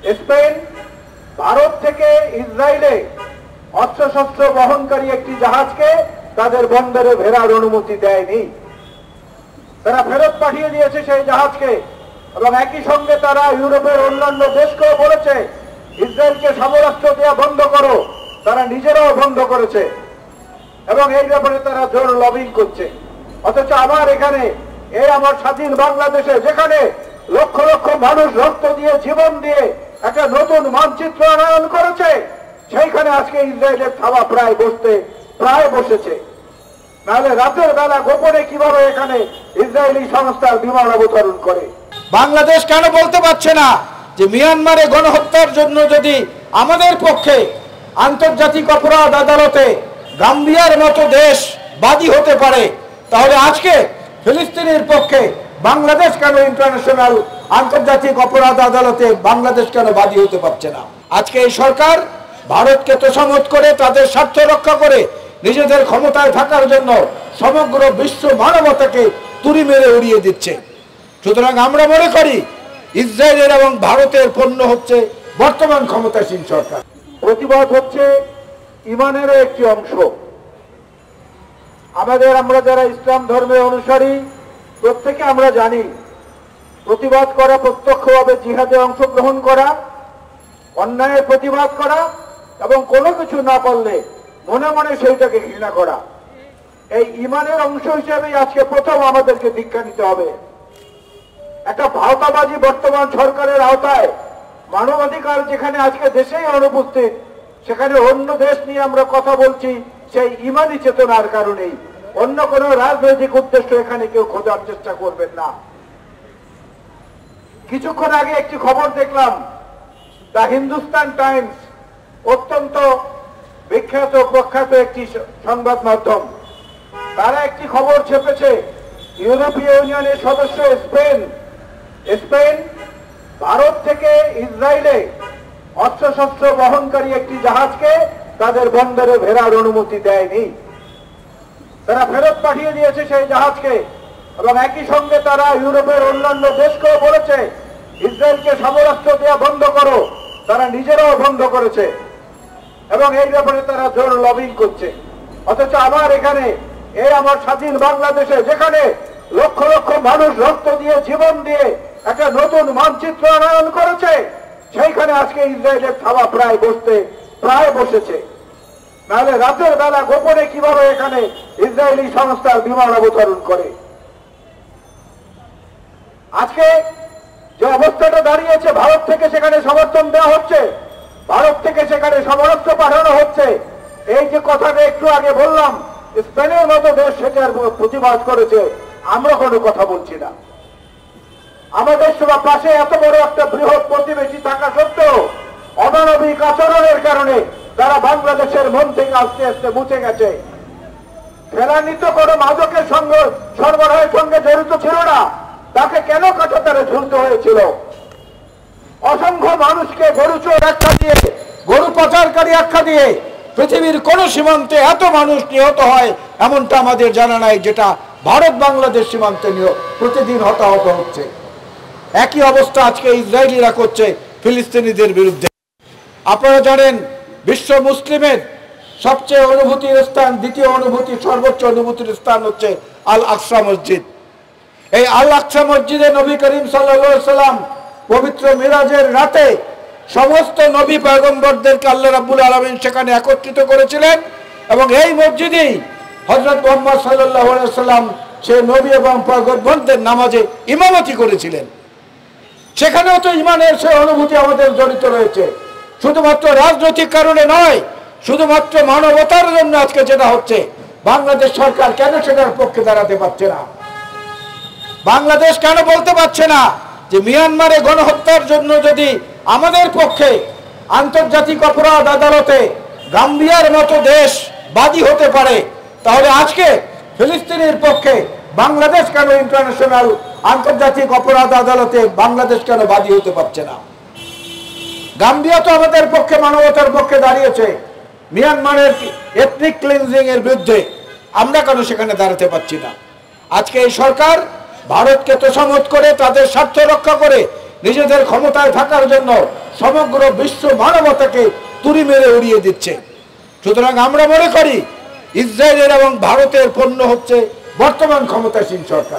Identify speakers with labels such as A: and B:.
A: Spain Bharat থেকে ইসরায়েলে অস্ত্রশস্ত্র বহনকারী একটি জাহাজকে তাদের বন্দরে ভেড়ার অনুমতি দেয়নি। তারা ফেরত পাঠিয়ে দিয়েছে সেই জাহাজকে, এবং একই সঙ্গে তারা ইউরোপের অন্যান্য দেশকেও বলেছে ইসরায়েলকে সমরাস্ত্র দেওয়া বন্ধ করো। তারা নিজেরাও বন্ধ করেছে এবং এই ব্যাপারে তারা জোর লবিং করছে। অথচ আমার এখানে আমার স্বাধীন বাংলাদেশে, যেখানে লক্ষ লক্ষ মানুষ রক্ত দিয়ে জীবন দিয়ে একটা নতুন মানচিত্র আনয়ন করেছে, সেইখানে আজকে ইসরায়েলের থাবা প্রায় বসেছে। নাহলে রাতের বেলা গোপনে কিভাবে এখানে ইসরায়েলি সংস্থার বিমান অবতরণ করে?
B: বাংলাদেশ কেন বলতে পারছে না যে মিয়ানমারে গণহত্যার জন্য যদি আমাদের পক্ষে আন্তর্জাতিক অপরাধ আদালতে গাম্বিয়ার মতো দেশ বাদী হতে পারে, তাহলে আজকে ফিলিস্তিনের পক্ষে বাংলাদেশ কেন ইন্টারন্যাশনাল আন্তর্জাতিক অপরাধ আদালতে বাংলাদেশ কেন বাদী হতে পারছে না? আজকে এই সরকার ভারতকে তোষামত করে তাদের স্বার্থ রক্ষা করে নিজেদের ক্ষমতায় থাকার জন্য সমগ্র বিশ্ব মানবতাকে তুড়ি মেরে উড়িয়ে দিচ্ছে। সুতরাং আমরা মনে করি ইসরায়েলের এবং ভারতের পণ্য হচ্ছে বর্তমান ক্ষমতাসীন সরকার।
A: প্রতিবাদ হচ্ছে ইমানেরও একটি অংশ। আমরা যারা ইসলাম ধর্মের অনুসারী প্রত্যেকে আমরা জানি প্রতিবাদ করা প্রত্যক্ষভাবে জিহাদে অংশগ্রহণ করা, অন্যায়ের প্রতিবাদ করা এবং কোনো কিছু না পারলে মনে মনে সেইটাকে ঘৃণা করা, এই ইমানের অংশ হিসেবেই আজকে প্রথম আমাদেরকে দীক্ষা নিতে হবে। একটা ভাওতাবাজি বর্তমান সরকারের আওতায় মানবাধিকার যেখানে আজকে দেশেই অনুপস্থিত, সেখানে অন্য দেশ নিয়ে আমরা কথা বলছি সেই ইমানি চেতনার কারণেই। অন্য কোন রাজনৈতিক উদ্দেশ্য এখানে কেউ খোঁজার চেষ্টা করবেন না। কিছুক্ষণ আগে একটি খবর দেখলাম, দ্য হিন্দুস্তান টাইমস, অত্যন্ত বিখ্যাত প্রখ্যাত একটি সংবাদ মাধ্যম, তারা একটি খবর ছেপেছে ইউরোপীয় ইউনিয়নের সদস্য স্পেন ভারত থেকে ইসরায়েলে অস্ত্রশস্ত্র বহনকারী একটি জাহাজকে তাদের বন্দরে ভেড়ার অনুমতি দেয়নি। তারা ফেরত পাঠিয়ে দিয়েছে সেই জাহাজকে, এবং একই সঙ্গে তারা ইউরোপের অন্যান্য দেশকেও বলেছে ইসরায়েলকে সমরাস্ত্র দেওয়া বন্ধ করো। তারা নিজেরাও বন্ধ করেছে এবং এই ব্যাপারে তারা জোর লবিং করছে। অথচ আমার এখানে আমার স্বাধীন বাংলাদেশে, যেখানে লক্ষ লক্ষ মানুষ রক্ত দিয়ে জীবন দিয়ে একটা নতুন মানচিত্র আনয়ন করেছে, সেইখানে আজকে ইসরায়েলের থাবা প্রায় বসেছে। নাহলে রাতের বেলা গোপনে কিভাবে এখানে ইসরায়েলি সংস্থার বিমান অবতরণ করে? আজকে যে অবস্থাটা দাঁড়িয়েছে, ভারত থেকে সেখানে সমর্থন দেওয়া হচ্ছে, ভারত থেকে সেখানে সমরাস্ত্র পাঠানো হচ্ছে, এই যে কথাটা একটু আগে বললাম, স্পেনের মতো দেশ সেটার প্রতিবাদ করেছে, আমরা কোনো কথা বলছি না। আমাদের সবার পাশে এত বড় একটা বৃহৎ প্রতিবেশী থাকা সত্ত্বেও অমানবিক আচরণের কারণে তারা বাংলাদেশের মন থেকে আস্তে আস্তে মুছে গেছে। ফেলানিত কোনো মাদকের সঙ্গে সরবরাহের সঙ্গে জড়িত ছিল না, তাকে কেন কাঁটাতারে ঝুলতে হয়েছিল? অসংখ্য মানুষকে গরু চোর আখ্যা দিয়ে, গরু পাচারকারী আখ্যা দিয়ে পৃথিবীর কোন সীমান্তে এত মানুষ নিহত হয় এমনটা আমাদের জানা নাই, যেটা ভারত বাংলাদেশ সীমান্তে প্রতিদিন হতাহত হচ্ছে। একই অবস্থা আজকে ইসরায়েলিরা করছে ফিলিস্তিনিদের বিরুদ্ধে। আপনারা জানেন বিশ্ব মুসলিমের সবচেয়ে অনুভূতির স্থান, দ্বিতীয় সর্বোচ্চ অনুভূতির স্থান হচ্ছে আল আকসা মসজিদ। এই আল আকসা মসজিদে নবী করিম সাল্লাল্লাহু আলাইহি সাল্লাম পবিত্র মিরাজের রাতে সমস্ত নবী পয়গম্বরদেরকে আল্লাহ রাব্বুল আলামিন সেখানে একত্রিত করেছিলেন, এবং এই মসজিদেই হযরত মুহাম্মদ সাল্লাল্লাহু আলাইহি সাল্লাম সে নবী এবং পয়গম্বরদের নামাজে ইমামতি করেছিলেন। সেখানেও তো ইমানের সে অনুভূতি আমাদের জড়িত রয়েছে। শুধুমাত্র রাজনৈতিক কারণে নয়, শুধুমাত্র মানবতার জন্য আজকে যেটা হচ্ছে, বাংলাদেশ সরকার কেন সেটার পক্ষে দাঁড়াতে পারছে না? বাংলাদেশ কেন বলতে পারছে না যে মিয়ানমারে গণহত্যার জন্য যদি আমাদের পক্ষে আন্তর্জাতিক অপরাধ আদালতে গাম্বিয়ার মতো দেশ বাদী হতে পারে, তাহলে আজকে ফিলিস্তিনের পক্ষে বাংলাদেশ কেন ইন্টারন্যাশনাল আন্তর্জাতিক অপরাধ আদালতে বাংলাদেশ কেন বাদী হতে পারছে না? গাম্বিয়া তো আমাদের পক্ষে মানবতার পক্ষে দাঁড়িয়েছে মিয়ানমারের এথনিক ক্লিনজিং এর বিরুদ্ধে, আমরা কেন সেখানে দাঁড়াতে পারছি না? আজকে এই সরকার ভারতকে তোষামত করে তাদের স্বার্থ রক্ষা করে নিজেদের ক্ষমতায় থাকার জন্য
B: সমগ্র বিশ্ব মানবতাকে তুড়ি মেরে উড়িয়ে দিচ্ছে। সুতরাং আমরা মনে করি ইসরায়েলের এবং ভারতের পণ্য হচ্ছে বর্তমান ক্ষমতাসীন সরকার।